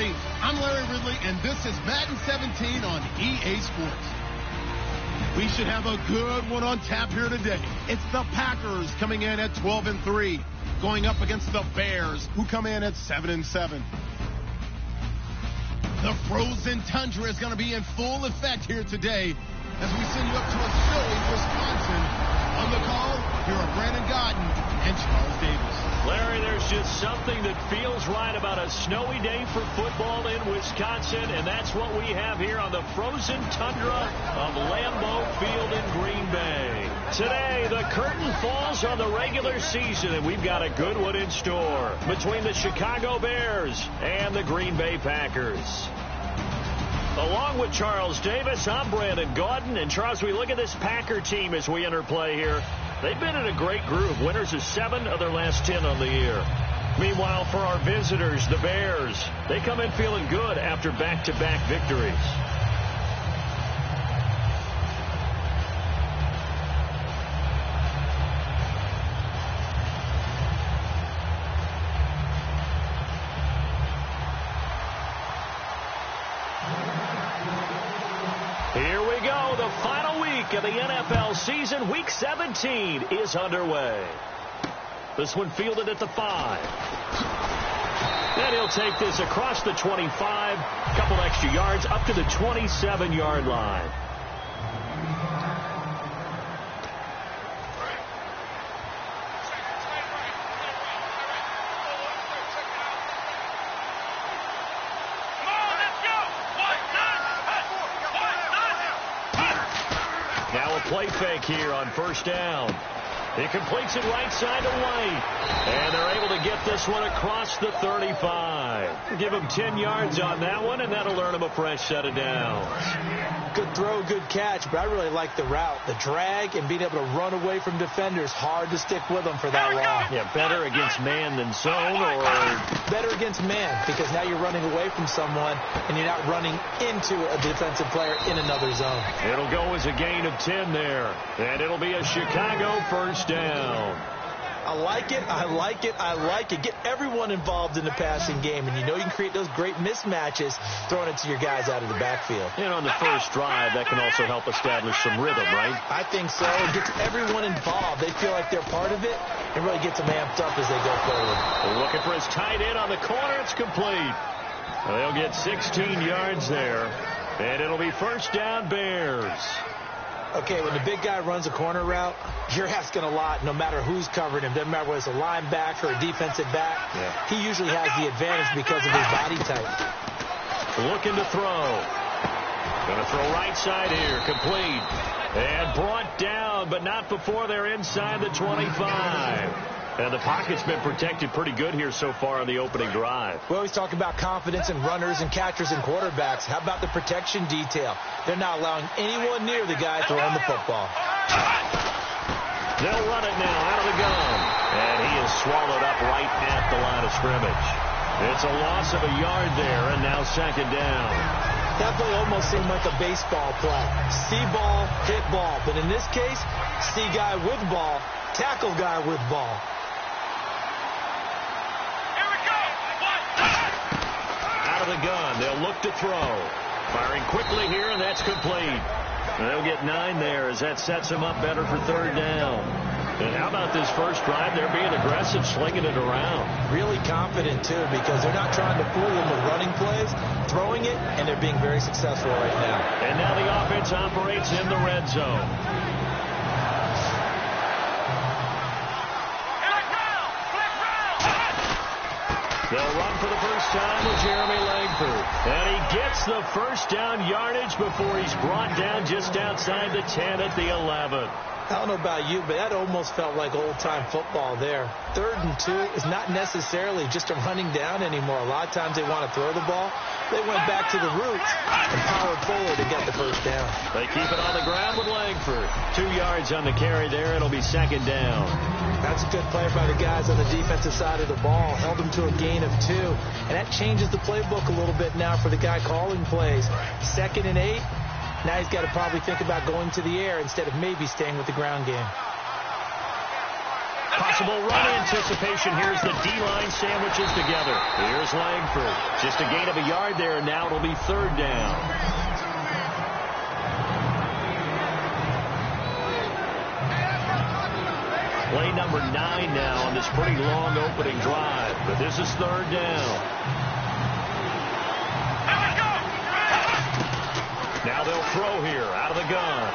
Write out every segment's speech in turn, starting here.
everybody. I'm Larry Ridley, and this is Madden 17 on EA Sports. We should have a good one on tap here today. It's the Packers coming in at 12-3, going up against the Bears, who come in at 7-7. The frozen tundra is going to be in full effect here today as we send you up to a chilly Wisconsin. On the call, here are Brandon Godden and Charles Davis. Larry, there's just something that feels right about a snowy day for football in Wisconsin, and that's what we have here on the frozen tundra of Lambeau Field in Green Bay. Today, the curtain falls on the regular season, and we've got a good one in store between the Chicago Bears and the Green Bay Packers. Along with Charles Davis, I'm Brandon Gaudin. And, Charles, we look at this Packer team as we enter play here. They've been in a great groove. Winners of 7 of their last 10 on the year. Meanwhile, for our visitors, the Bears, they come in feeling good after back-to-back victories. Here we go. The final week of the NFL season. Week 17 is underway. This one fielded at the 5. And he'll take this across the 25. A couple extra yards up to the 27-yard line. Play fake here on first down. He completes it right side to White. And they're able to get this one across the 35. Give him 10 yards on that one, and that'll earn him a fresh set of downs. Good throw, good catch, but I really like the route. The drag and being able to run away from defenders. Hard to stick with them for that long. Yeah, better against man than zone, or better against man, because now you're running away from someone and you're not running into a defensive player in another zone. It'll go as a gain of 10 there, and it'll be a Chicago first down. I like it. I like it. I like it. Get everyone involved in the passing game, and you know you can create those great mismatches throwing it to your guys out of the backfield. And on the first drive, that can also help establish some rhythm, right? I think so. It gets everyone involved. They feel like they're part of it and really gets them amped up as they go forward. Looking for his tight end on the corner. It's complete. They'll get 16 yards there, and it'll be first down Bears. Okay, when the big guy runs a corner route, you're asking a lot no matter who's covering him. Doesn't matter whether it's a linebacker or a defensive back. Yeah. He usually has the advantage because of his body type. Looking to throw. Going to throw right side here. Complete. And brought down, but not before they're inside the 25. And the pocket's been protected pretty good here so far on the opening drive. We always talk about confidence in runners and catchers and quarterbacks. How about the protection detail? They're not allowing anyone near the guy throwing the football. They'll run it now out of the gun. And he is swallowed up right at the line of scrimmage. It's a loss of a yard there, and now second down. That play almost seemed like a baseball play. See ball, hit ball. But in this case, see guy with ball, tackle guy with ball. Out of the gun, they'll look to throw. Firing quickly here, and that's complete. They'll get 9 there as that sets them up better for third down. And how about this first drive? They're being aggressive, slinging it around. Really confident, too, because they're not trying to fool them with running plays, throwing it, and they're being very successful right now. And now the offense operates in the red zone. They'll run for the first time with Jeremy Langford. And he gets the first down yardage before he's brought down just outside the 10 at the 11. I don't know about you, but that almost felt like old-time football there. 3rd and 2 is not necessarily just a running down anymore. A lot of times they want to throw the ball. They went back to the roots and powered forward to get the first down. They keep it on the ground with Langford. 2 yards on the carry there. It'll be second down. That's a good play by the guys on the defensive side of the ball. Held them to a gain of 2. And that changes the playbook a little bit now for the guy calling plays. 2nd and 8. Now he's got to probably think about going to the air instead of maybe staying with the ground game. possible run anticipation. Here's the D-line sandwiches together. Here's Langford. Just a gain of a yard there, and now it'll be third down. Play number 9 now on this pretty long opening drive, but this is third down. Now they'll throw here out of the gun.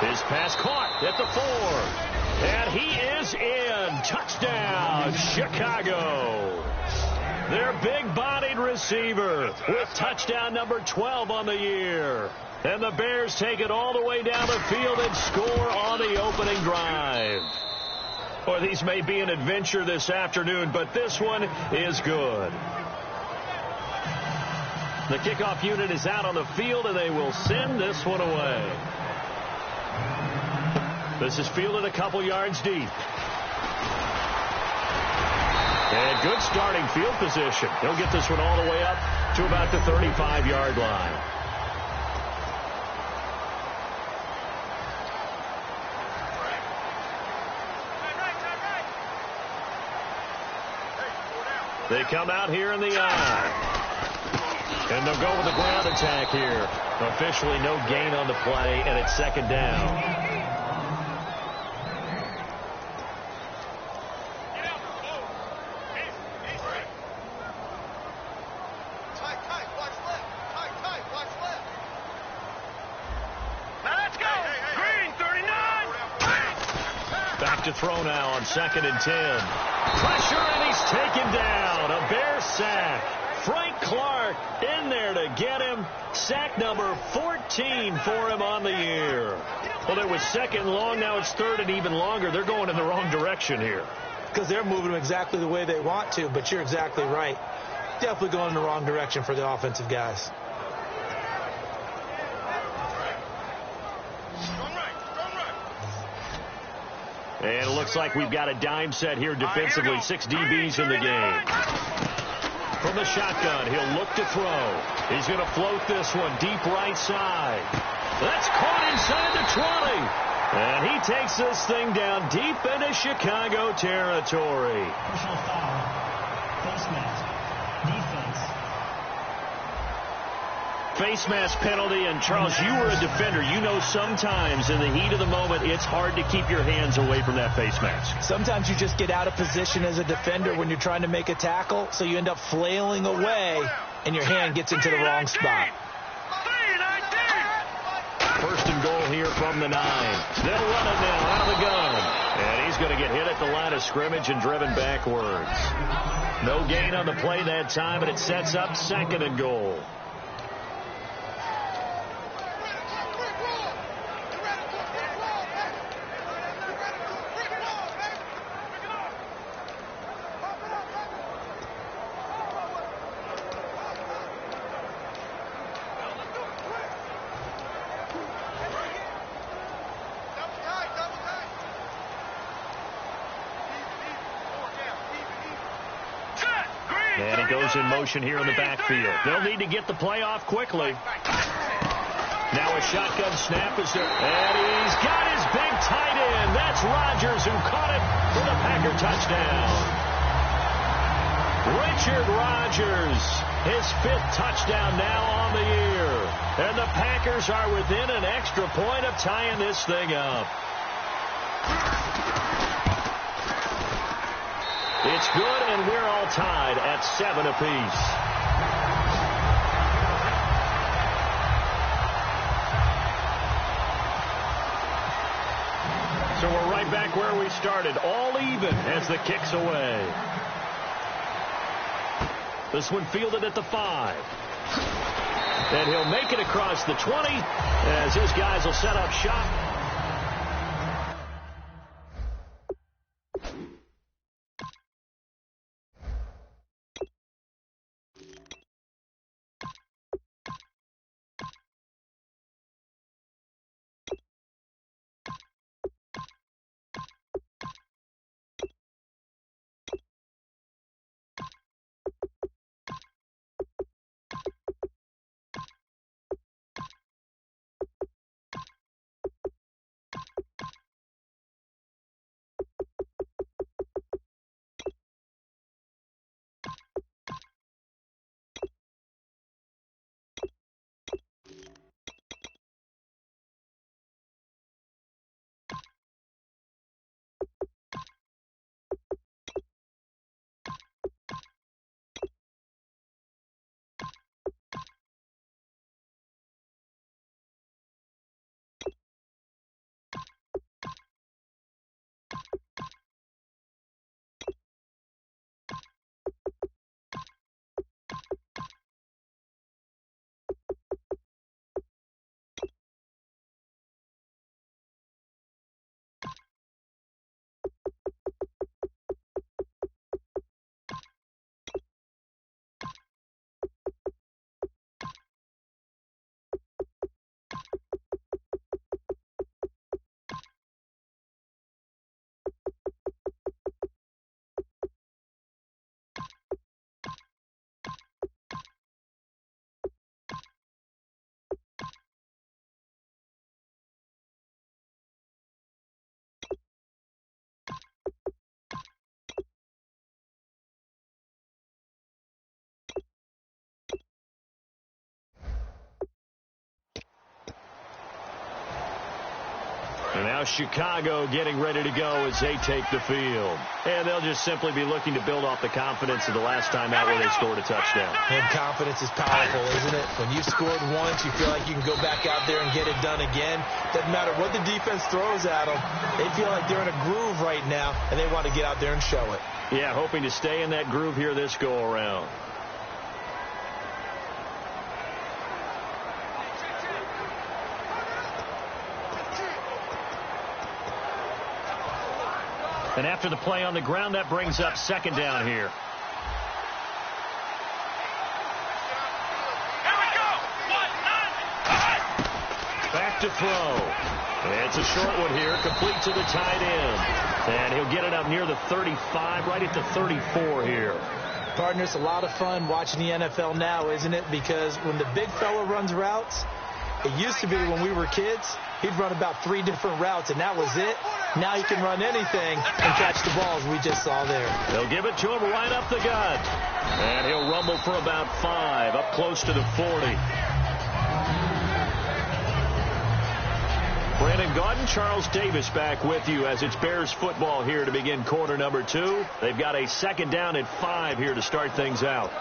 His pass caught at the 4. And he is in. Touchdown, Chicago. Their big-bodied receiver with touchdown number 12 on the year. And the Bears take it all the way down the field and score on the opening drive. Boy, these may be an adventure this afternoon, but this one is good. The kickoff unit is out on the field, and they will send this one away. This is fielded a couple yards deep. And good starting field position. He'll get this one all the way up to about the 35-yard line. They come out here in the eye. And they'll go with the ground attack here. Officially no gain on the play, and it's second down. To throw now on 2nd and 10. Pressure, and he's taken down. A Bear sack. Frank Clark in there to get him. Sack number 14 for him on the year. Well, it was second long. Now it's third and even longer. They're going in the wrong direction here. Because they're moving exactly the way they want to, but you're exactly right. Definitely going in the wrong direction for the offensive guys. And it looks like we've got a dime set here defensively. 6 DBs in the game. From the shotgun, he'll look to throw. He's going to float this one deep right side. That's caught inside the 20. And he takes this thing down deep into Chicago territory. Personal foul. Face mask. Defense. Face mask penalty, and Charles, you were a defender. You know sometimes in the heat of the moment, it's hard to keep your hands away from that face mask. Sometimes you just get out of position as a defender when you're trying to make a tackle, so you end up flailing away, and your hand gets into the wrong spot. First and goal here from the 9. They'll run it now out of the gun. And he's going to get hit at the line of scrimmage and driven backwards. No gain on the play that time, and it sets up 2nd and goal. And he goes in motion here in the backfield. They'll need to get the play off quickly. Now a shotgun snap is there. And he's got his big tight end. That's Rodgers who caught it for the Packer touchdown. Richard Rodgers, his 5th touchdown now on the year. And the Packers are within an extra point of tying this thing up. It's good, and we're all tied at 7 apiece. So we're right back where we started, all even as the kick's away. This one fielded at the 5. And he'll make it across the 20 as his guys will set up shop. And now Chicago getting ready to go as they take the field. And they'll just simply be looking to build off the confidence of the last time out where they scored a touchdown. And confidence is powerful, isn't it? When you scored once, you feel like you can go back out there and get it done again. Doesn't matter what the defense throws at them. They feel like they're in a groove right now, and they want to get out there and show it. Yeah, hoping to stay in that groove here this go-around. And after the play on the ground, that brings up second down here. Back to throw. It's a short one here, complete to the tight end. And he'll get it up near the 35, right at the 34 here. Partner, it's a lot of fun watching the NFL now, isn't it? Because when the big fella runs routes, it used to be when we were kids, he'd run about 3 different routes, and that was it. Now he can run anything and catch the balls we just saw there. They'll give it to him right up the gut. And he'll rumble for about 5, up close to the 40. Brandon Gaudin, Charles Davis back with you as it's Bears football here to begin quarter number 2. They've got a second down at 5 here to start things out.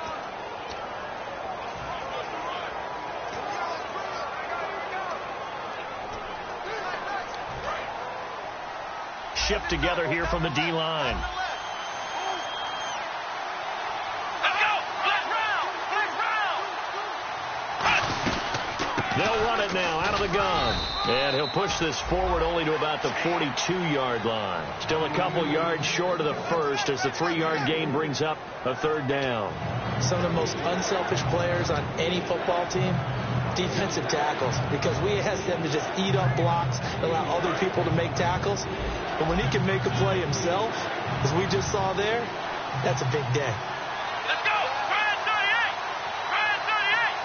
Shift together here from the D-line. They'll run it now out of the gun. And he'll push this forward only to about the 42-yard line. Still a couple yards short of the first as the 3-yard gain brings up a third down. Some of the most unselfish players on any football team, defensive tackles, because we ask them to just eat up blocks, allow other people to make tackles. But when he can make a play himself, as we just saw there, that's a big day. Let's go! Brian 38! Brian 38!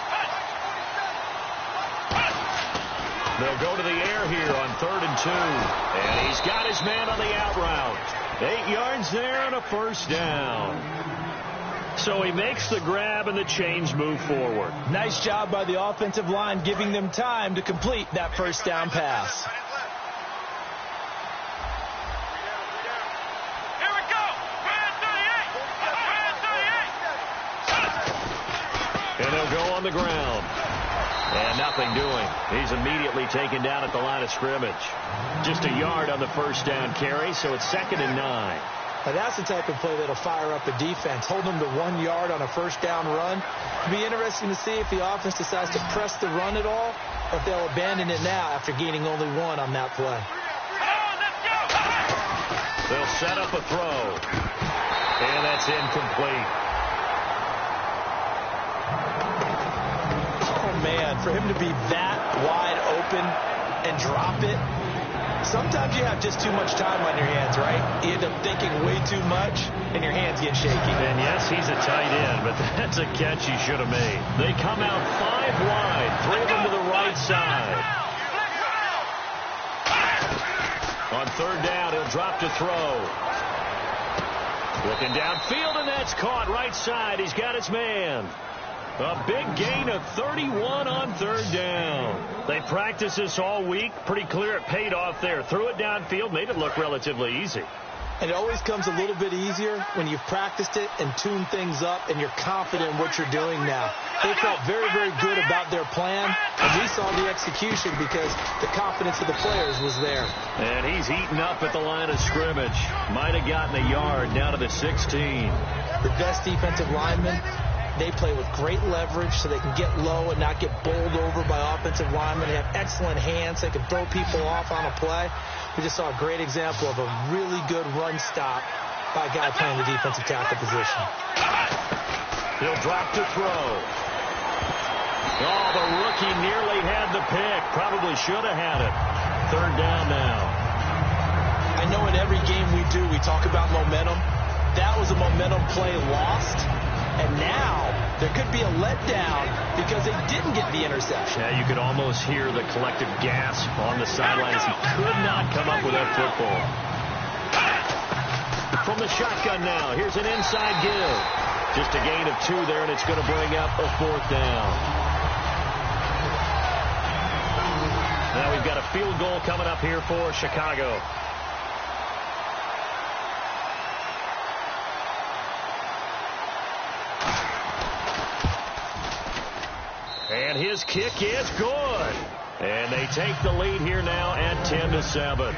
They'll go to the air here on 3rd and 2. And he's got his man on the out route. 8 yards there and a first down. So he makes the grab and the chains move forward. Nice job by the offensive line giving them time to complete that first down pass. Here we go. And they'll go on the ground. And nothing doing. He's immediately taken down at the line of scrimmage. Just a yard on the first down carry, so it's 2nd and 9. Now that's the type of play that'll fire up a defense. Hold them to 1 yard on a first down run. It'll be interesting to see if the offense decides to press the run at all, or if they'll abandon it now after gaining only 1 on that play. They'll set up a throw. And that's incomplete. Oh, man, for him to be that wide open and drop it, sometimes you have just too much time on your hands, right? You end up thinking way too much, and your hands get shaky. And yes, he's a tight end, but that's a catch he should have made. They come out 5 wide, 3 of them to the right side. On 3rd down, he'll drop to throw. Looking downfield, and that's caught right side. He's got his man. A big gain of 31 on 3rd down. They practiced this all week. Pretty clear it paid off there. Threw it downfield, made it look relatively easy. And it always comes a little bit easier when you've practiced it and tuned things up and you're confident in what you're doing now. They felt very, very good about their plan, and we saw the execution because the confidence of the players was there. And he's eaten up at the line of scrimmage. Might have gotten a yard down to the 16. The best defensive linemen, they play with great leverage so they can get low and not get bowled over by offensive linemen. They have excellent hands. They can throw people off on a play. We just saw a great example of a really good run stop by a guy playing the defensive tackle position. He'll drop to throw. Oh, the rookie nearly had the pick. Probably should have had it. 3rd down now. I know in every game we do, we talk about momentum. That was a momentum play lost. And now there could be a letdown because they didn't get the interception. Yeah, you could almost hear the collective gasp on the sideline as he could not come up with that football. From the shotgun now, here's an inside give. Just a gain of 2 there, and it's going to bring up a 4th down. Now we've got a field goal coming up here for Chicago. And his kick is good. And they take the lead here now at 10-7.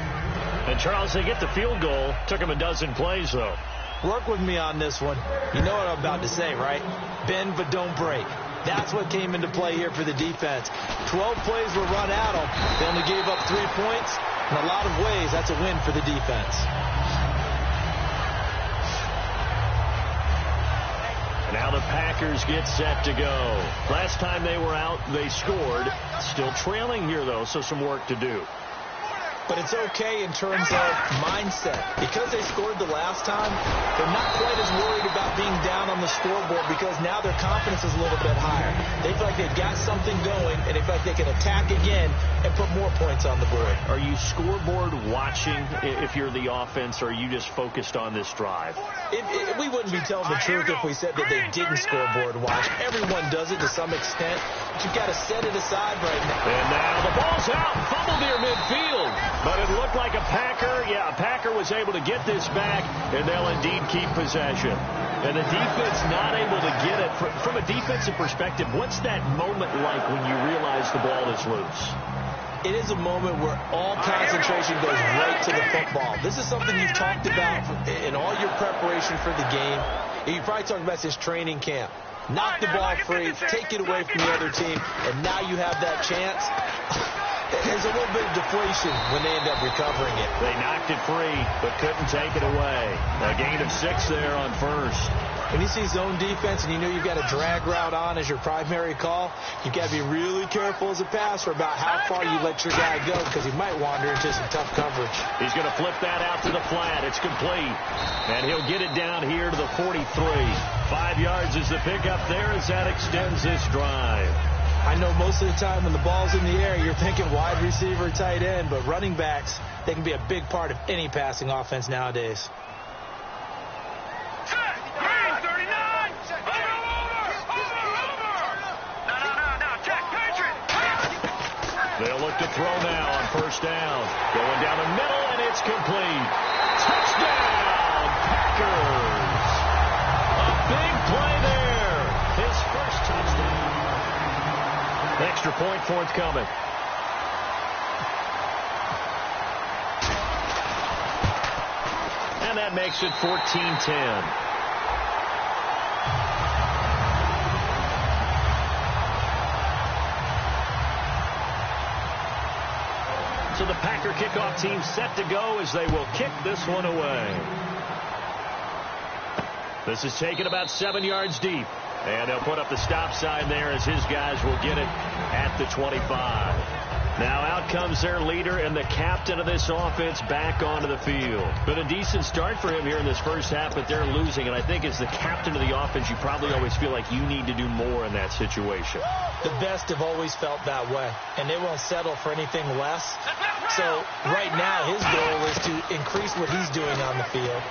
And, Charles, they get the field goal. Took them a dozen plays, though. Work with me on this one. You know what I'm about to say, right? Bend but don't break. That's what came into play here for the defense. 12 plays were run at them. They only gave up 3 points. In a lot of ways, that's a win for the defense. Now the Packers get set to go. Last time they were out, they scored. Still trailing here, though, so some work to do. But it's okay in terms of mindset. Because they scored the last time, they're not quite as worried about being down on the scoreboard because now their confidence is a little bit higher. They feel like they've got something going, and they feel like they can attack again and put more points on the board. Are you scoreboard watching if you're the offense, or are you just focused on this drive? We wouldn't be telling the truth if we said that they didn't scoreboard watch. Everyone does it to some extent, but you've got to set it aside right now. And now the ball's out, fumbled near midfield. But it looked like a Packer was able to get this back, and they'll indeed keep possession. And the defense not able to get it. From a defensive perspective, what's that moment like when you realize the ball is loose? It is a moment where all concentration goes right to the football. This is something you've talked about in all your preparation for the game. You probably talked about this training camp. Knock the ball free, take it away from the other team, and now you have that chance. There's a little bit of deflation when they end up recovering it. They knocked it free, but couldn't take it away. A gain of 6 there on first. When you see zone defense and you know you've got a drag route on as your primary call, you've got to be really careful as a passer about how far you let your guy go because he might wander into some tough coverage. He's going to flip that out to the flat. It's complete. And he'll get it down here to the 43. 5 yards is the pickup there as that extends this drive. I know most of the time when the ball's in the air, you're thinking wide receiver, tight end, but running backs, they can be a big part of any passing offense nowadays. They'll look to throw now on first down. Going down the middle, and it's complete. Touchdown, Packers. A big play there. His first touchdown. Extra point forthcoming. And that makes it 14-10. So the Packer kickoff team set to go as they will kick this one away. This is taken about 7 yards deep. And they'll put up the stop sign there as his guys will get it at the 25. Now out comes their leader and the captain of this offense back onto the field. Been a decent start for him here in this first half, but they're losing. And I think as the captain of the offense, you probably always feel like you need to do more in that situation. The best have always felt that way, and they won't settle for anything less. So right now his goal is to increase what he's doing on the field.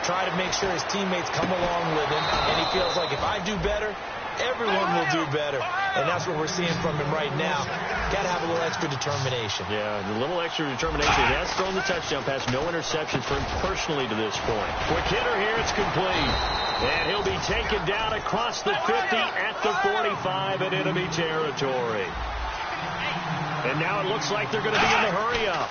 Try to make sure his teammates come along with him, and he feels like if I do better, everyone will do better. And that's what we're seeing from him right now. Got to have a little extra determination. Yeah, a little extra determination. He has thrown the touchdown pass. No interceptions for him personally to this point. Quick hitter here. It's complete. And he'll be taken down across the 50 at the 45 in enemy territory. And now it looks like they're going to be in the hurry-up.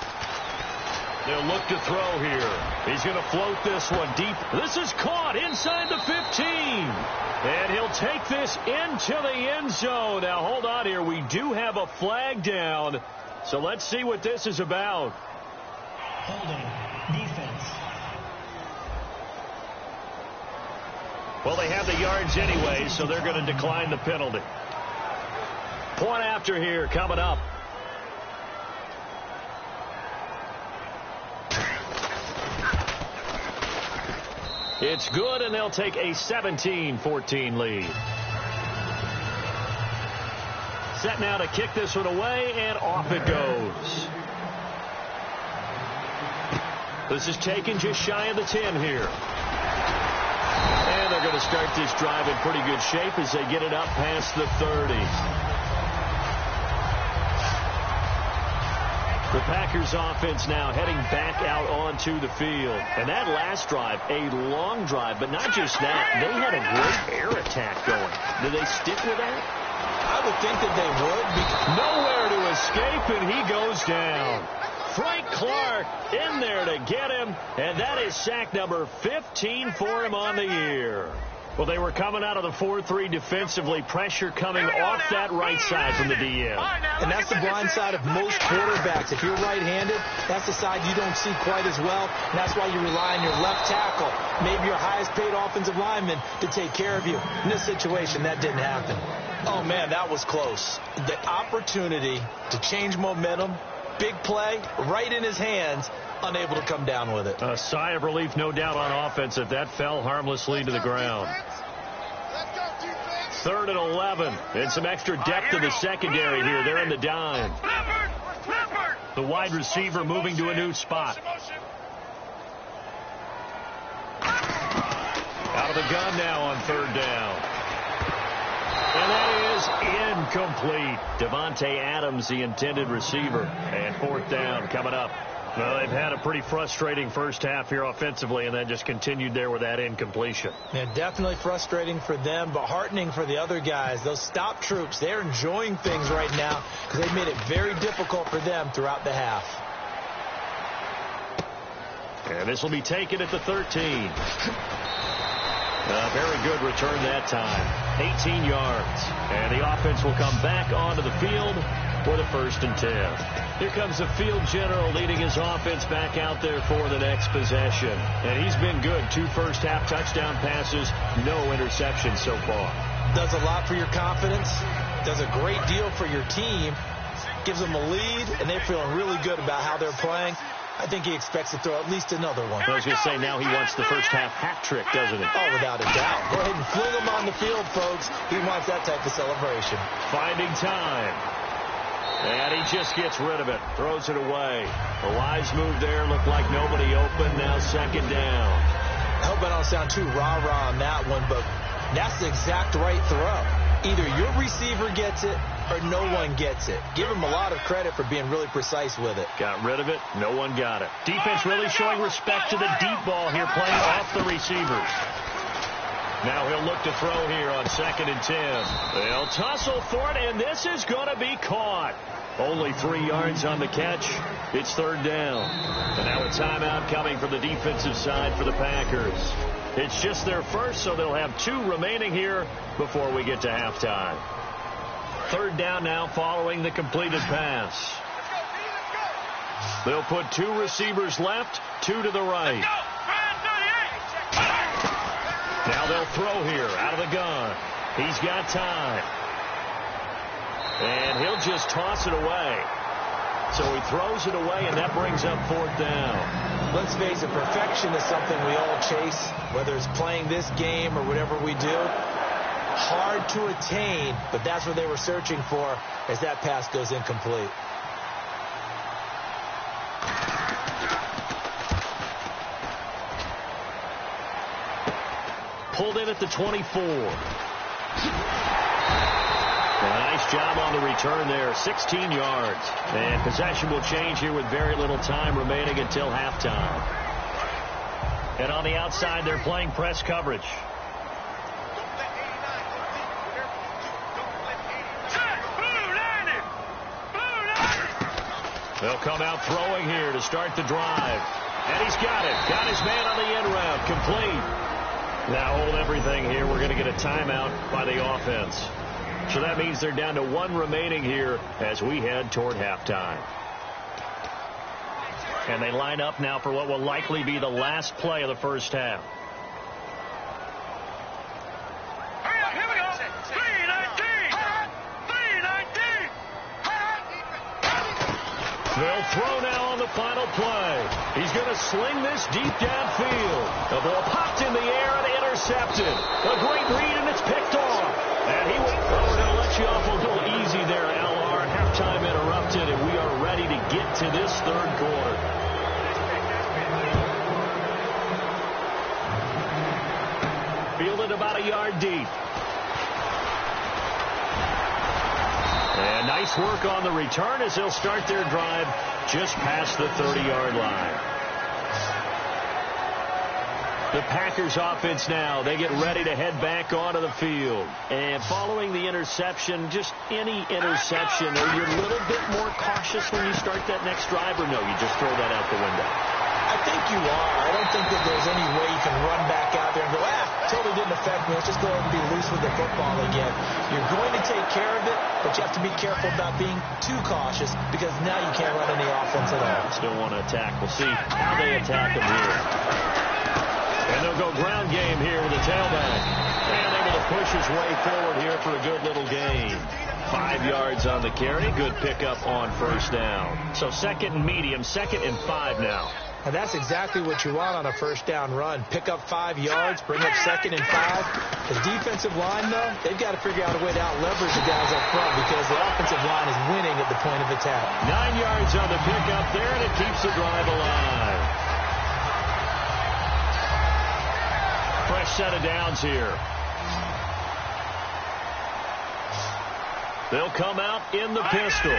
They'll look to throw here. He's going to float this one deep. This is caught inside the 15. And he'll take this into the end zone. Now, hold on here. We do have a flag down. So let's see what this is about. Holding. Defense. Well, they have the yards anyway, so they're going to decline the penalty. Point after here coming up. It's good, and they'll take a 17-14 lead. Set now to kick this one away, and off it goes. This is taken just shy of the 10 here. And they're going to start this drive in pretty good shape as they get it up past the 30. The Packers offense now heading back out onto the field. And that last drive, a long drive, but not just that, they had a great air attack going. Do they stick with that? I would think that they would. Nowhere to escape, and he goes down. Frank Clark in there to get him, and that is sack number 15 for him on the year. Well, they were coming out of the 4-3 defensively, pressure coming off that right side from the DM. And that's the blind side of most quarterbacks. If you're right-handed, that's the side you don't see quite as well, and that's why you rely on your left tackle, maybe your highest-paid offensive lineman, to take care of you. In this situation, that didn't happen. Oh, man, that was close. The opportunity to change momentum, big play, right in his hands, unable to come down with it. A sigh of relief, no doubt, on offense if that fell harmlessly to the ground. 3rd and 11, and some extra depth to the secondary here. They're in the dime. The wide receiver moving to a new spot. Out of the gun now on 3rd down. And that is incomplete. Devontae Adams, the intended receiver. And 4th down coming up. Well, they've had a pretty frustrating first half here offensively, and then just continued there with that incompletion. Yeah, definitely frustrating for them, but heartening for the other guys. Those stop troops, they're enjoying things right now because they've made it very difficult for them throughout the half. And this will be taken at the 13. A very good return that time. 18 yards. And the offense will come back onto the field for the 1st and 10. Here comes the field general leading his offense back out there for the next possession. And he's been good. 2 first-half touchdown passes, no interceptions so far. Does a lot for your confidence. Does a great deal for your team. Gives them a lead, and they're feeling really good about how they're playing. I think he expects to throw at least another one. I was going to say, now he wants the first-half hat trick, doesn't he? Oh, without a doubt. Go ahead and fling him on the field, folks. He wants that type of celebration. Finding time. And he just gets rid of it. Throws it away. A wise move there. Looked like nobody open. Now 2nd down. I hope I don't sound too rah-rah on that one, but that's the exact right throw. Either your receiver gets it or no one gets it. Give him a lot of credit for being really precise with it. Got rid of it. No one got it. Defense really showing respect to the deep ball here, playing off the receivers. Now he'll look to throw here on 2nd and 10. They'll tussle for it, and this is going to be caught. Only 3 yards on the catch. It's 3rd down. And now a timeout coming from the defensive side for the Packers. It's just their first, so they'll have 2 remaining here before we get to halftime. 3rd down now following the completed pass. They'll put 2 receivers left, 2 to the right. Now they'll throw here out of the gun. He's got time. And he'll just toss it away. So he throws it away, and that brings up 4th down. Let's face it, perfection is something we all chase, whether it's playing this game or whatever we do. Hard to attain, but that's what they were searching for as that pass goes incomplete. Pulled in at the 24. A nice job on the return there. 16 yards. And possession will change here with very little time remaining until halftime. And on the outside, they're playing press coverage. They'll come out throwing here to start the drive. And he's got it. Got his man on the end route. Complete. Now hold everything here. We're going to get a timeout by the offense. So that means they're down to 1 remaining here as we head toward halftime. And they line up now for what will likely be the last play of the first half. Here we go. 319. 319. They'll throw now on the final play. He's going to sling this deep downfield. The ball popped in the air and intercepted. A great read, and it's picked off. And he will throw it. He'll let you off a little easy there, LR. Halftime interrupted, and we are ready to get to this 3rd quarter. Fielded about a yard deep. And nice work on the return as they'll start their drive just past the 30-yard line. The Packers offense now, they get ready to head back onto the field. And following the interception, just any interception, are you a little bit more cautious when you start that next drive, or no, you just throw that out the window? I think you are. I don't think that there's any way you can run back out there and go, totally didn't affect me. Let's just go ahead and be loose with the football again. You're going to take care of it, but you have to be careful about being too cautious because now you can't run any offense at all. Still want to attack. We'll see how they attack him here. And they'll go ground game here with the tailback. And able to push his way forward here for a good little gain. 5 yards on the carry. Good pickup on first down. So second and medium, 2nd and 5 now. And that's exactly what you want on a first down run. Pick up 5 yards, bring up 2nd and 5. The defensive line, though, they've got to figure out a way to out-leverage the guys up front because the offensive line is winning at the point of attack. 9 yards on the pickup there, and it keeps the drive alive. Fresh set of downs here. They'll come out in the pistol.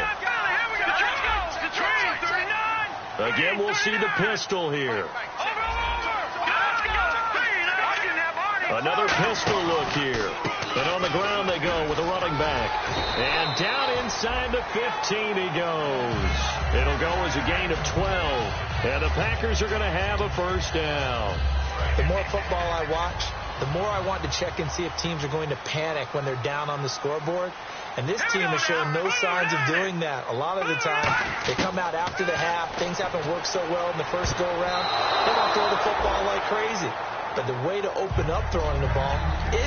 Again, we'll see the pistol here. Another pistol look here. And on the ground they go with a running back. And down inside the 15 he goes. It'll go as a gain of 12. And the Packers are going to have a first down. The more football I watch, the more I want to check and see if teams are going to panic when they're down on the scoreboard. And this team has shown no signs of doing that. A lot of the time, they come out after the half. Things haven't worked so well in the first go-around. They don't throw the football like crazy. But the way to open up throwing the ball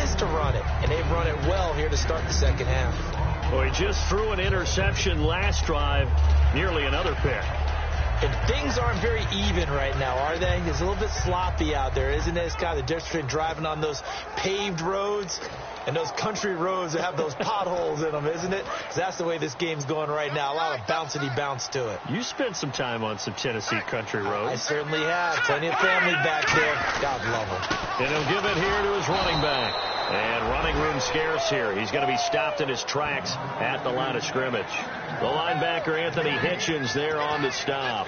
is to run it. And they've run it well here to start the second half. Well, he just threw an interception last drive, nearly another pick. And things aren't very even right now, are they? It's a little bit sloppy out there, isn't it? It's kind of the difference between driving on those paved roads and those country roads that have those potholes in them, isn't it? 'Cause that's the way this game's going right now. A lot of bouncy bounce to it. You spent some time on some Tennessee country roads. I certainly have. Plenty of family back there. God love them. And he'll give it here to his running back. And running room scarce here. He's going to be stopped in his tracks at the line of scrimmage. The linebacker, Anthony Hitchens, there on the stop.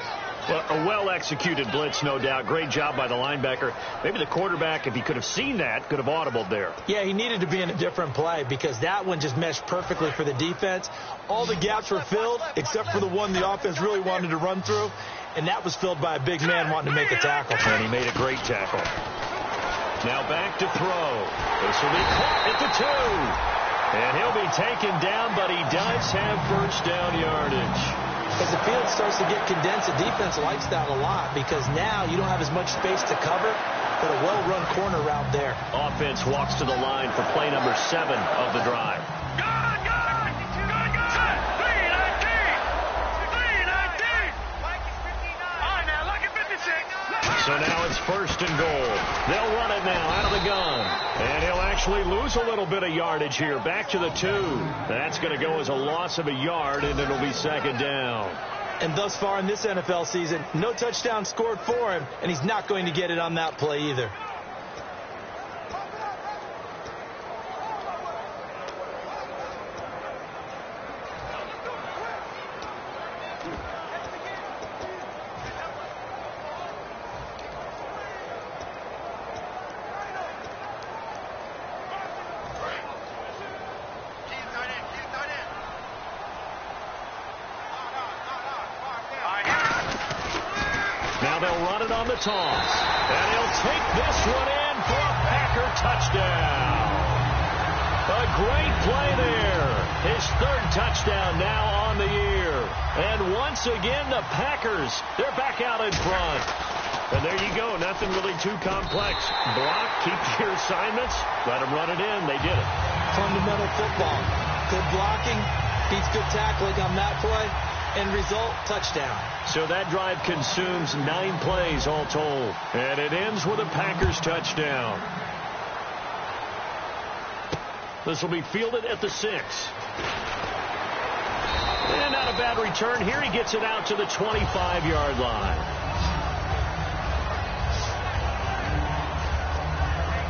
Well, a well-executed blitz, no doubt. Great job by the linebacker. Maybe the quarterback, if he could have seen that, could have audibled there. Yeah, he needed to be in a different play because that one just meshed perfectly for the defense. All the gaps were filled except for the one the offense really wanted to run through, and that was filled by a big man wanting to make a tackle. And he made a great tackle. Now back to throw. This will be caught at the 2. And he'll be taken down, but he does have first down yardage. As the field starts to get condensed, the defense likes that a lot because now you don't have as much space to cover, but a well-run corner route there. Offense walks to the line for play number 7 of the drive. So now it's first and goal. They'll run it now out of the gun. And he'll actually lose a little bit of yardage here. Back to the 2. That's going to go as a loss of a yard, and it'll be second down. And thus far in this NFL season, no touchdown scored for him, and he's not going to get it on that play either. Toss. And he'll take this one in for a Packer touchdown. A great play there. His 3rd touchdown now on the year. And once again, the Packers, they're back out in front. And there you go. Nothing really too complex. Block, keep your assignments, let them run it in. They did it. Fundamental football. Good blocking, beats good tackling on that play. End result, touchdown. So that drive consumes 9 plays all told. And it ends with a Packers touchdown. This will be fielded at the 6. And not a bad return here. He gets it out to the 25-yard line.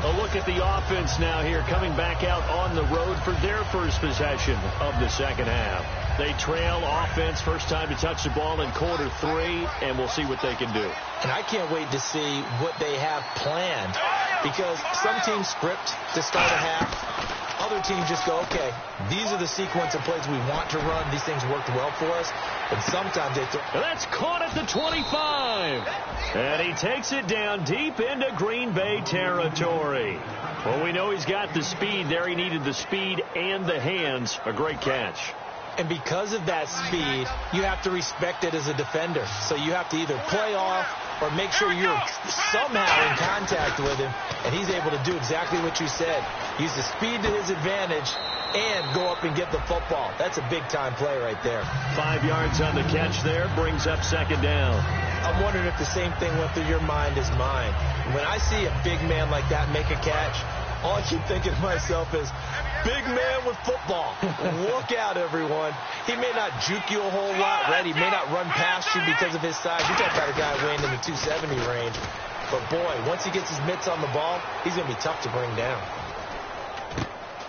A look at the offense now here, coming back out on the road for their first possession of the second half. They trail offense, first time to touch the ball in quarter 3, and we'll see what they can do. And I can't wait to see what they have planned, because some teams script to start a half. Other teams just go, okay, these are the sequence of plays we want to run. These things worked well for us. And sometimes they throw. That's caught at the 25. And he takes it down deep into Green Bay territory. Well, we know he's got the speed there. He needed the speed and the hands. A great catch. And because of that speed, you have to respect it as a defender. So you have to either play off or make sure you're somehow in contact with him. And he's able to do exactly what you said. Use the speed to his advantage and go up and get the football. That's a big-time play right there. 5 yards on the catch there. Brings up second down. I'm wondering if the same thing went through your mind as mine. When I see a big man like that make a catch, all I keep thinking to myself is, big man with football. Look out, everyone. He may not juke you a whole lot, right? He may not run past you because of his size. You're talking about a guy weighing in the 270 range. But, boy, once he gets his mitts on the ball, he's going to be tough to bring down.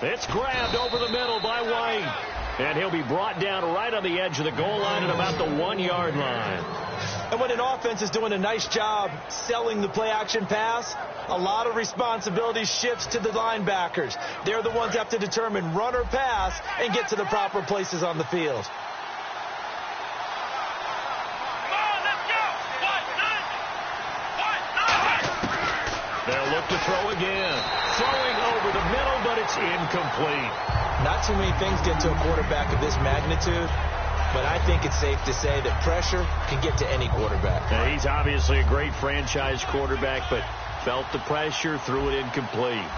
It's grabbed over the middle by White. And he'll be brought down right on the edge of the goal line at about the 1-yard line. And when an offense is doing a nice job selling the play-action pass, a lot of responsibility shifts to the linebackers. They're the ones that have to determine run or pass and get to the proper places on the field. They'll look to throw again. Throwing over the middle, but it's incomplete. Not too many things get to a quarterback of this magnitude, but I think it's safe to say that pressure can get to any quarterback. Now, he's obviously a great franchise quarterback, but felt the pressure, threw it incomplete.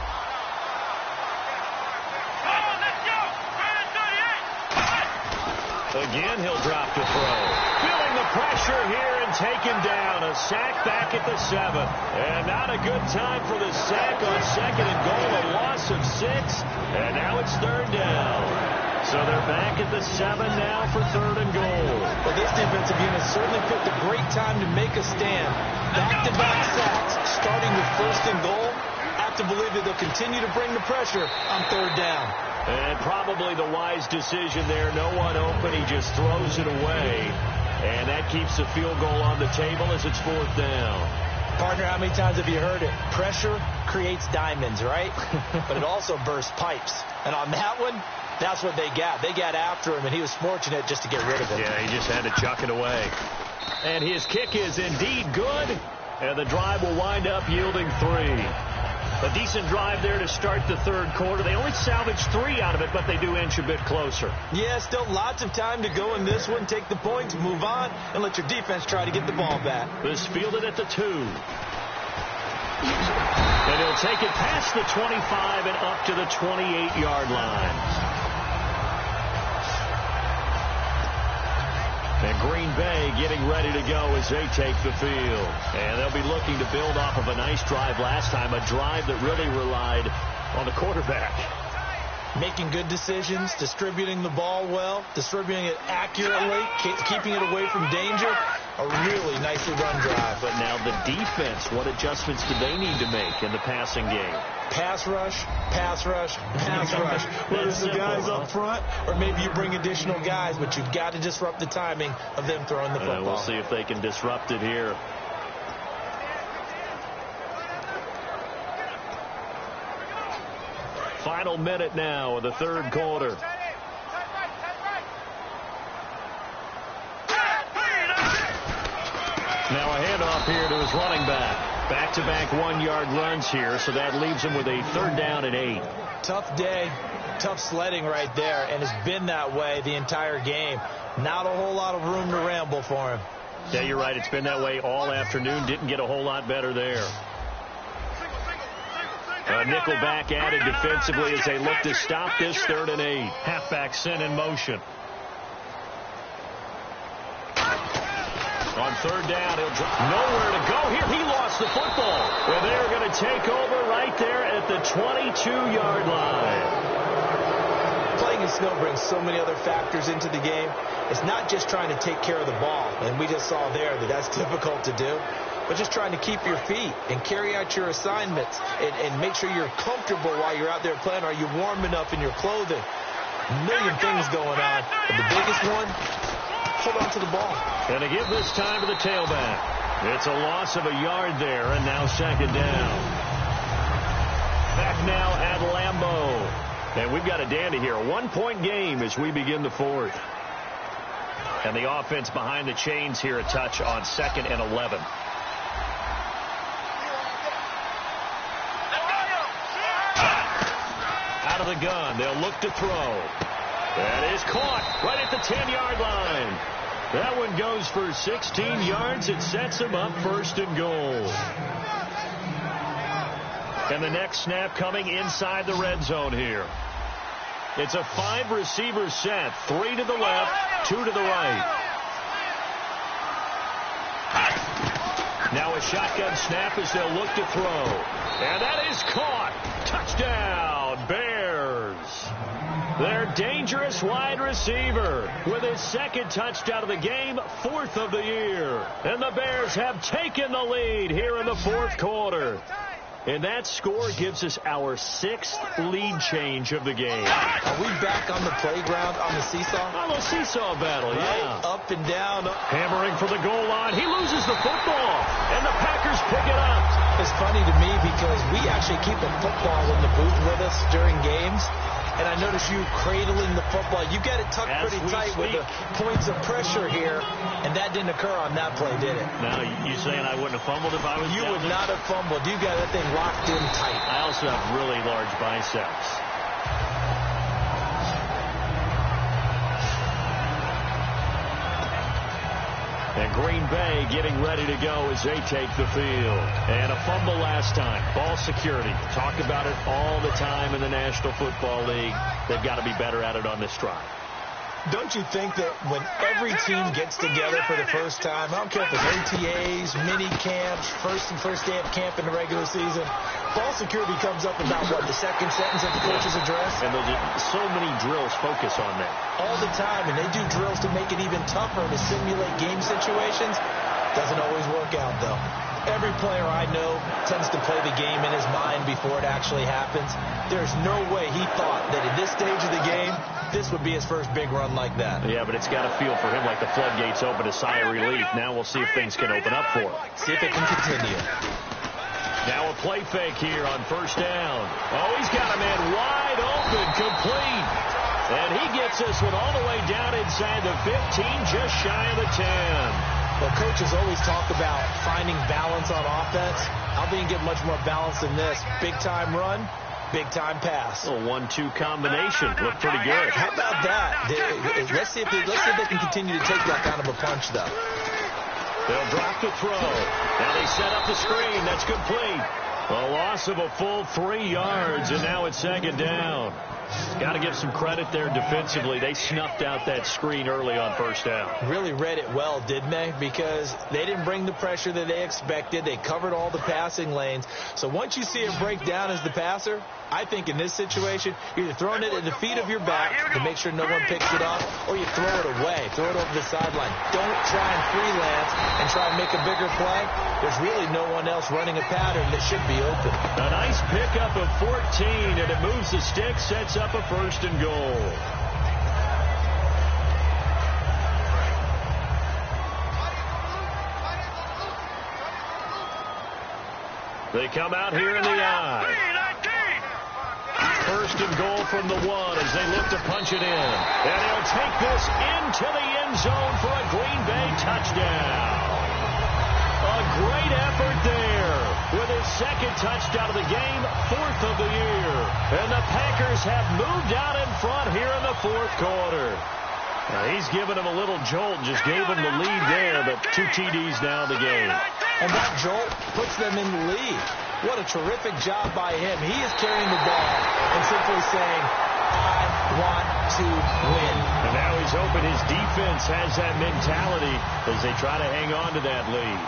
Again, he'll drop the throw. Feeling the pressure here and taken down. A sack back at the 7. And not a good time for the sack on second and goal. A loss of 6. And now it's third down. So they're back at the 7 now for third and goal. Well, this defensive unit certainly picked a great time to make a stand. Back-to-back sacks, starting with first and goal. I have to believe that they'll continue to bring the pressure on third down. And probably the wise decision there. No one open. He just throws it away. And that keeps the field goal on the table as it's fourth down. Partner, how many times have you heard it? Pressure creates diamonds, right? But it also bursts pipes. And on that one, that's what they got. They got after him, and he was fortunate just to get rid of it. Yeah, he just had to chuck it away. And his kick is indeed good. And the drive will wind up yielding 3. A decent drive there to start the third quarter. They only salvaged 3 out of it, but they do inch a bit closer. Yeah, still lots of time to go in this one. Take the points, move on, and let your defense try to get the ball back. This fielded at the 2. And he'll take it past the 25 and up to the 28-yard line. And Green Bay getting ready to go as they take the field. And they'll be looking to build off of a nice drive last time, a drive that really relied on the quarterback. Making good decisions, distributing the ball well, distributing it accurately, keeping it away from danger. A really nicely run drive. But now the defense, what adjustments do they need to make in the passing game? Pass rush, pass rush, pass rush. Whether it's the guys up front or maybe you bring additional guys, but you've got to disrupt the timing of them throwing the football. We'll see if they can disrupt it here. Final minute now of the third quarter. Now a handoff here to his running back. Back-to-back 1-yard runs here, so that leaves him with a third down and 8. Tough day, tough sledding right there, and it's been that way the entire game. Not a whole lot of room to ramble for him. Yeah, you're right. It's been that way all afternoon. Didn't get a whole lot better there. Nickel back added defensively as they look to stop this third and 8. Halfback sent in motion. On third down, he'll drop. Nowhere to go here. He lost the football. Well, they're going to take over right there at the 22-yard line. Playing in snow brings so many other factors into the game. It's not just trying to take care of the ball, and we just saw there that that's difficult to do, but just trying to keep your feet and carry out your assignments and make sure you're comfortable while you're out there playing. Are you warm enough in your clothing? A million things going on, but the biggest one, hold on to the ball. And to give this time to the tailback. It's a loss of a yard there, and now second down. Back now at Lambeau. And we've got a dandy here. A 1-point game as we begin the fourth. And the offense behind the chains here a touch on 2nd and 11. Out of the gun. They'll look to throw. That is caught right at the 10-yard line. That one goes for 16 yards. It sets him up 1st and goal. And the next snap coming inside the red zone here. It's a 5-receiver set. 3 to the left, 2 to the right. Now a shotgun snap as they'll look to throw. And that is caught. Touchdown, Bears. Their dangerous wide receiver with his 2nd touchdown of the game, 4th of the year. And the Bears have taken the lead here in the 4th quarter. And that score gives us our 6th lead change of the game. Are we back on the playground on the seesaw? On the seesaw battle, yeah. Up and down. Hammering for the goal line. He loses the football. And the Packers pick it up. It's funny to me because we actually keep a football in the booth with us during games. And I notice you cradling the football. You got it tucked pretty tight with the points of pressure here. And that didn't occur on that play, did it? Now, you saying I wouldn't have fumbled if I was You would not have fumbled. You got that thing locked in tight. I also have really large biceps. And Green Bay getting ready to go as they take the field. And a fumble last time. Ball security. Talk about it all the time in the National Football League. They've got to be better at it on this drive. Don't you think that when every team gets together for the first time, I don't care if it's OTAs, mini camps, first day of camp in the regular season, ball security comes up about, what, the 2nd sentence of the coach's address? And so many drills focus on that. All the time, and they do drills to make it even tougher to simulate game situations. Doesn't always work out, though. Every player I know tends to play the game in his mind before it actually happens. There's no way he thought that at this stage of the game, this would be his first big run like that. Yeah, but it's got to feel for him like the floodgates open, a sigh of relief. Now we'll see if things can open up for him. See if it can continue. Now a play fake here on 1st down. Oh, he's got a man wide open, complete. And he gets this one all the way down inside the 15, just shy of the 10. Well, coaches always talk about finding balance on offense. How can you get much more balance than this? Big-time run, big-time pass. A 1-2 combination. Looked pretty good. How about that? Let's see if they can continue to take that kind of a punch, though. They'll drop the throw. Now they set up the screen. That's complete. A loss of a full 3 yards, and now it's 2nd down. Got to give some credit there defensively. They snuffed out that screen early on 1st down. Really read it well, didn't they? Because they didn't bring the pressure that they expected. They covered all the passing lanes. So once you see it break down as the passer, I think in this situation, you're either throwing it at the feet of your back to make sure no one picks it up, or you throw it away, throw it over the sideline. Don't try and freelance and try and make a bigger play. There's really no one else running a pattern that should be open. A nice pickup of 14, and it moves the stick, sets up a 1st and goal. They come out here in the I. 1st and goal from the 1 as they look to punch it in. And he'll take this into the end zone for a Green Bay touchdown. A great effort there with his 2nd touchdown of the game, 4th of the year. And the Packers have moved out in front here in the 4th quarter. Now he's given him a little jolt, just gave him the lead there, but 2 TDs now in the game. And that jolt puts them in the lead. What a terrific job by him. He is carrying the ball and simply saying, I want to win. And now he's hoping his defense has that mentality as they try to hang on to that lead.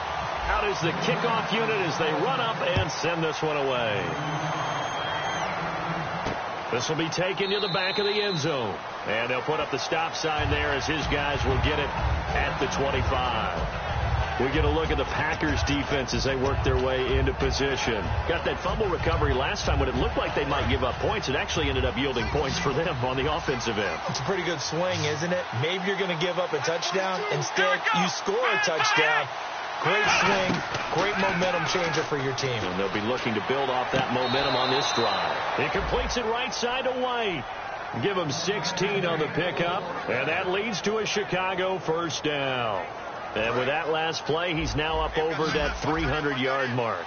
Out is the kickoff unit as they run up and send this one away. This will be taken to the back of the end zone. And they'll put up the stop sign there as his guys will get it at the 25. We get a look at the Packers defense as they work their way into position. Got that fumble recovery last time when it looked like they might give up points. It actually ended up yielding points for them on the offensive end. It's a pretty good swing, isn't it? Maybe you're going to give up a touchdown. Instead, you score a touchdown. Great swing, great momentum changer for your team. And they'll be looking to build off that momentum on this drive. He completes it right side to White. Give him 16 on the pickup, and that leads to a Chicago first down. And with that last play, he's now up over that 300-yard mark.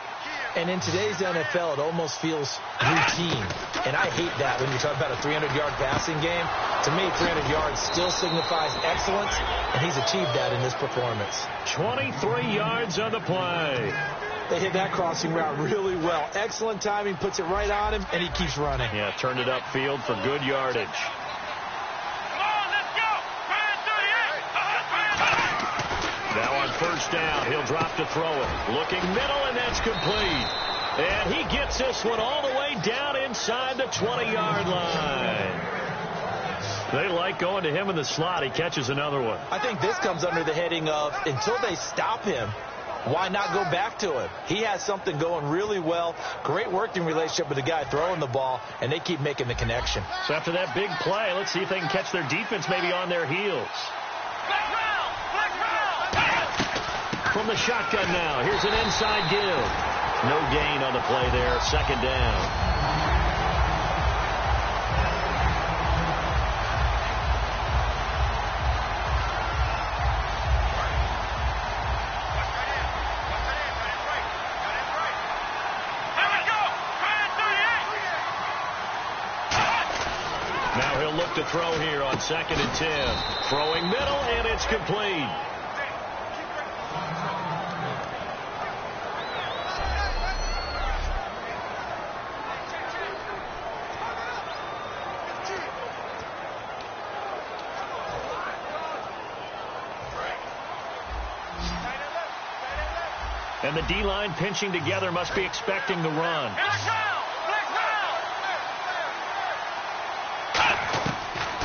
And in today's NFL, it almost feels routine. And I hate that when you talk about a 300-yard passing game. To me, 300 yards still signifies excellence, and he's achieved that in this performance. 23 yards on the play. They hit that crossing route really well. Excellent timing, puts it right on him, and he keeps running. Yeah, turned it upfield for good yardage. Now on first down, he'll drop to throw it. Looking middle, and that's complete. And he gets this one all the way down inside the 20-yard line. They like going to him in the slot. He catches another one. I think this comes under the heading of until they stop him, why not go back to him? He has something going really well. Great working relationship with the guy throwing the ball, and they keep making the connection. So after that big play, let's see if they can catch their defense maybe on their heels. From the shotgun now, here's an inside give. No gain on the play there, second down. Now he'll look to throw here on 2nd and 10. Throwing middle, and it's complete. And the D-line pinching together must be expecting the run.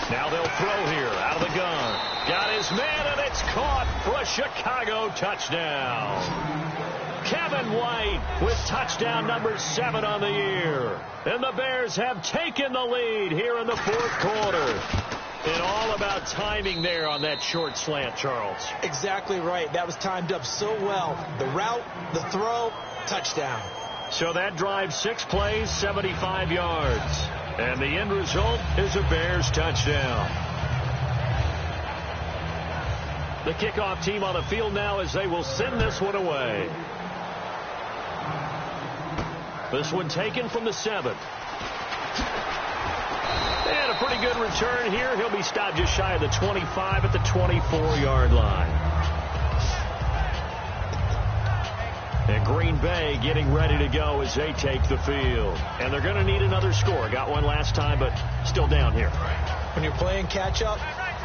Now they'll throw here out of the gun. Got his man, and it's caught for a Chicago touchdown. Kevin White with touchdown number 7 on the year. And the Bears have taken the lead here in the fourth quarter. And all about timing there on that short slant, Charles. Exactly right. That was timed up so well. The route, the throw, touchdown. So that drive, 6 plays, 75 yards. And the end result is a Bears touchdown. The kickoff team on the field now as they will send this one away. This one taken from the 7. And a pretty good return here. He'll be stopped just shy of the 25 at the 24-yard line. And Green Bay getting ready to go as they take the field. And they're going to need another score. Got one last time, but still down here. When you're playing catch-up,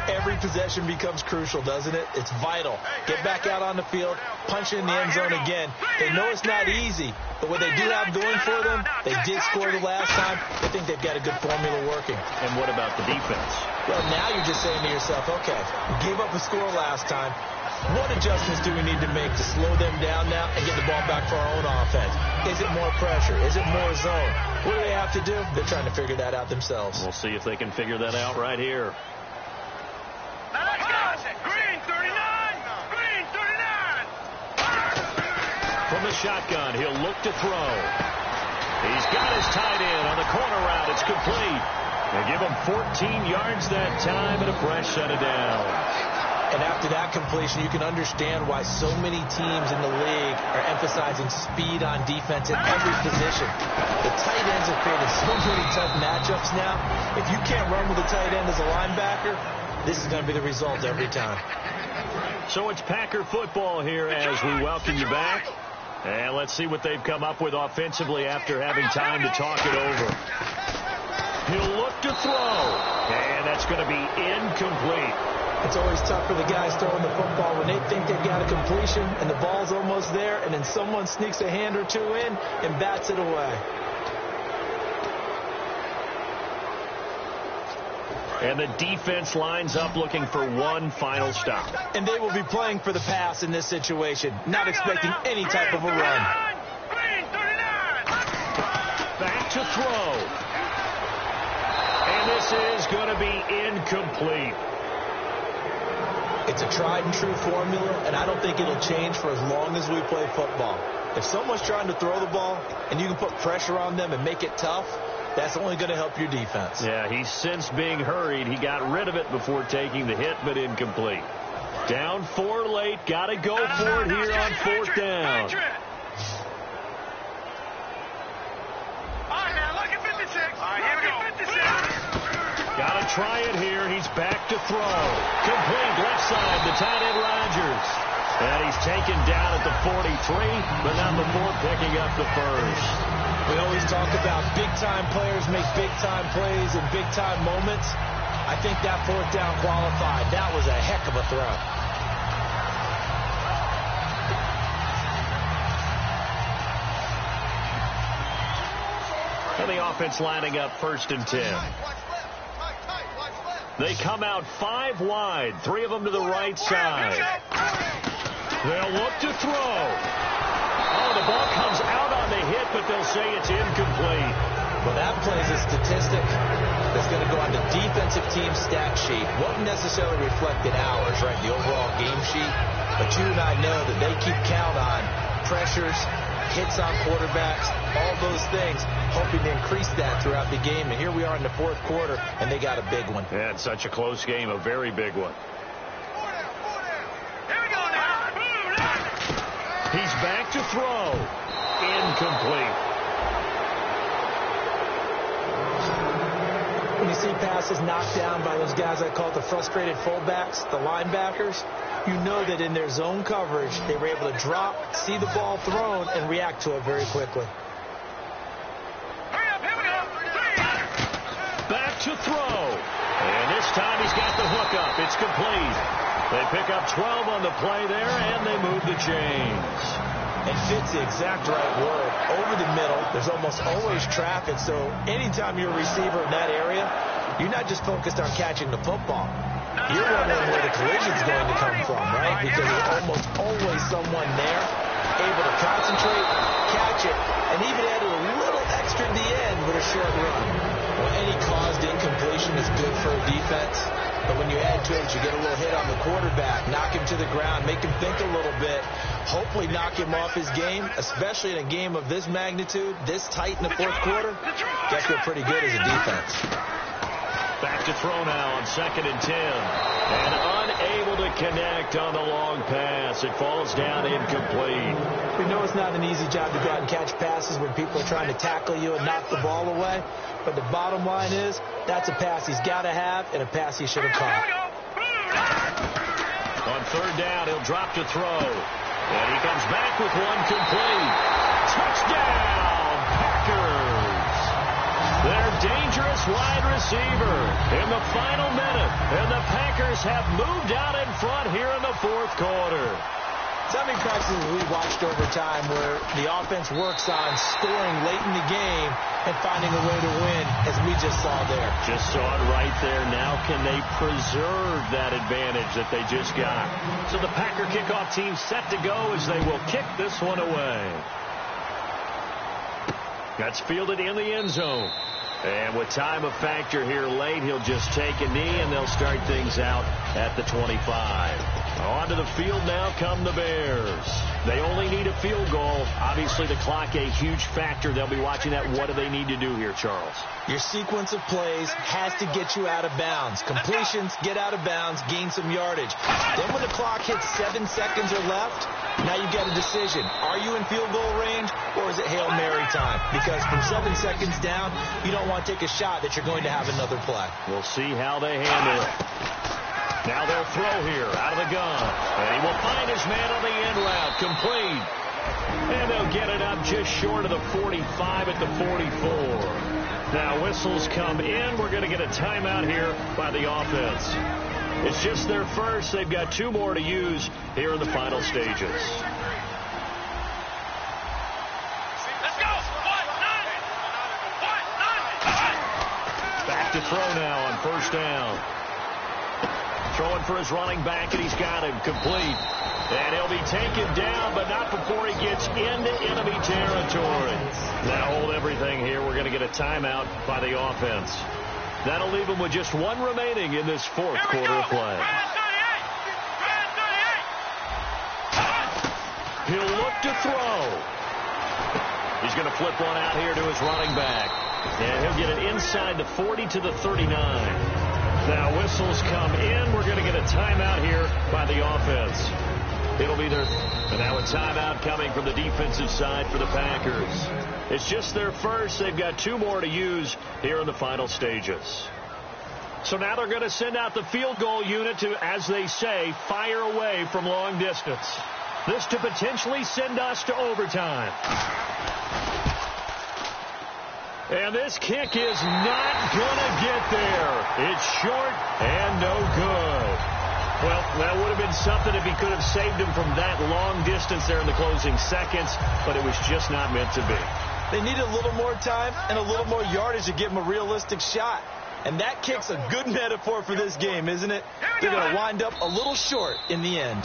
every possession becomes crucial, doesn't it? It's vital. Get back out on the field, punch in the end zone again. They know it's not easy, but what they do have going for them, they did score the last time. I think they've got a good formula working. And what about the defense? Well, now you're just saying to yourself, okay, we gave up a score last time. What adjustments do we need to make to slow them down now and get the ball back for our own offense? Is it more pressure? Is it more zone? What do they have to do? They're trying to figure that out themselves. We'll see if they can figure that out right here. Green 39! Green 39! From the shotgun, he'll look to throw. He's got his tight end on the corner route. It's complete. They give him 14 yards that time and a fresh set of downs. And after that completion, you can understand why so many teams in the league are emphasizing speed on defense at every position. The tight ends have created so many tough matchups now. If you can't run with a tight end as a linebacker, this is going to be the result every time. So it's Packer football here as we welcome you back. And let's see what they've come up with offensively after having time to talk it over. He'll look to throw. And that's going to be incomplete. It's always tough for the guys throwing the football when they think they've got a completion and the ball's almost there, and then someone sneaks a hand or two in and bats it away. And the defense lines up looking for one final stop. And they will be playing for the pass in this situation, not expecting any type of a run. Back to throw. And this is going to be incomplete. It's a tried and true formula, and I don't think it'll change for as long as we play football. If someone's trying to throw the ball and you can put pressure on them and make it tough, that's only going to help your defense. Yeah, he's since being hurried. He got rid of it before taking the hit, but incomplete. Down 4 late. Got to go for it here on 4th down. Got to try it here. He's back to throw. Complete left side to tight end Rodgers. And he's taken down at the 43, but not before picking up the first. We always talk about big-time players make big-time plays in big-time moments. I think that 4th down qualified. That was a heck of a throw. And the offense lining up 1st and 10. They come out 5 wide, 3 of them to the right side. They'll look to throw. Oh, the ball comes out on the hit, but they'll say it's incomplete. Well, that plays a statistic that's going to go on the defensive team stat sheet. Won't necessarily reflect in hours, right, the overall game sheet. But you and I know that they keep count on pressures, hits on quarterbacks, all those things, hoping to increase that throughout the game. And here we are in the 4th quarter, and they got a big one. Yeah, it's such a close game, a very big one. He's back to throw. Incomplete. When you see passes knocked down by those guys I call the frustrated fullbacks, the linebackers, you know that in their zone coverage, they were able to drop, see the ball thrown, and react to it very quickly. Back to throw. And this time he's got the hook up. It's complete. They pick up 12 on the play there, and they move the chains. And fits the exact right word. Over the middle, there's almost always traffic, so anytime you're a receiver in that area, you're not just focused on catching the football. You're wondering where the collision's going to come from, right? Because there's almost always someone there able to concentrate, catch it, and even add a little extra at the end with a short run. Well, any caused incompletion is good for a defense. But when you add to it, you get a little hit on the quarterback, knock him to the ground, make him think a little bit, hopefully knock him off his game, especially in a game of this magnitude, this tight in the 4th quarter. You feel pretty good as a defense. Back to throw now on 2nd and 10. And unable to connect on the long pass. It falls down incomplete. We know it's not an easy job to go out and catch passes when people are trying to tackle you and knock the ball away. But the bottom line is, that's a pass he's got to have and a pass he should have caught. On 3rd down, he'll drop to throw. And he comes back with one complete. Touchdown, Packers. Their dangerous wide receiver in the final minute. And the Packers have moved out in front here in the 4th quarter. So many practices we watched over time where the offense works on scoring late in the game and finding a way to win, as we just saw there. Just saw it right there. Now can they preserve that advantage that they just got? So the Packer kickoff team set to go as they will kick this one away. That's fielded in the end zone. And with time a factor here late, he'll just take a knee, and they'll start things out at the 25. Onto the field now come the Bears. They only need a field goal. Obviously, the clock a huge factor. They'll be watching that. What do they need to do here, Charles? Your sequence of plays has to get you out of bounds. Completions, get out of bounds, gain some yardage. Then when the clock hits 7 seconds or left, now you've got a decision. Are you in field goal range, or is it Hail Mary time? Because from 7 seconds down, you don't want to take a shot that you're going to have another play. We'll see how they handle it. Now they'll throw here out of the gun. And he will find his man on the end route. Complete. And they'll get it up just short of the 45 at the 44. Now whistles come in. We're going to get a timeout here by the offense. It's just their first. They've got 2 more to use here in the final stages. Let's go. Back to throw now on first down. Throwing for his running back, and he's got him complete. And he'll be taken down, but not before he gets into enemy territory. Now hold everything here. We're going to get a timeout by the offense. That'll leave him with just one remaining in this fourth quarter of play. He'll look to throw. He's going to flip one out here to his running back. And he'll get it inside the 40 to the 39. Now whistles come in. We're going to get a timeout here by the offense. It'll be their, and now a timeout coming from the defensive side for the Packers. It's just their first. They've got 2 more to use here in the final stages. So now they're going to send out the field goal unit to, as they say, fire away from long distance. This to potentially send us to overtime. And this kick is not going to get there. It's short and no good. Well, that would have been something if he could have saved him from that long distance there in the closing seconds, but it was just not meant to be. They need a little more time and a little more yardage to give him a realistic shot. And that kick's a good metaphor for this game, isn't it? They're going to wind up a little short in the end.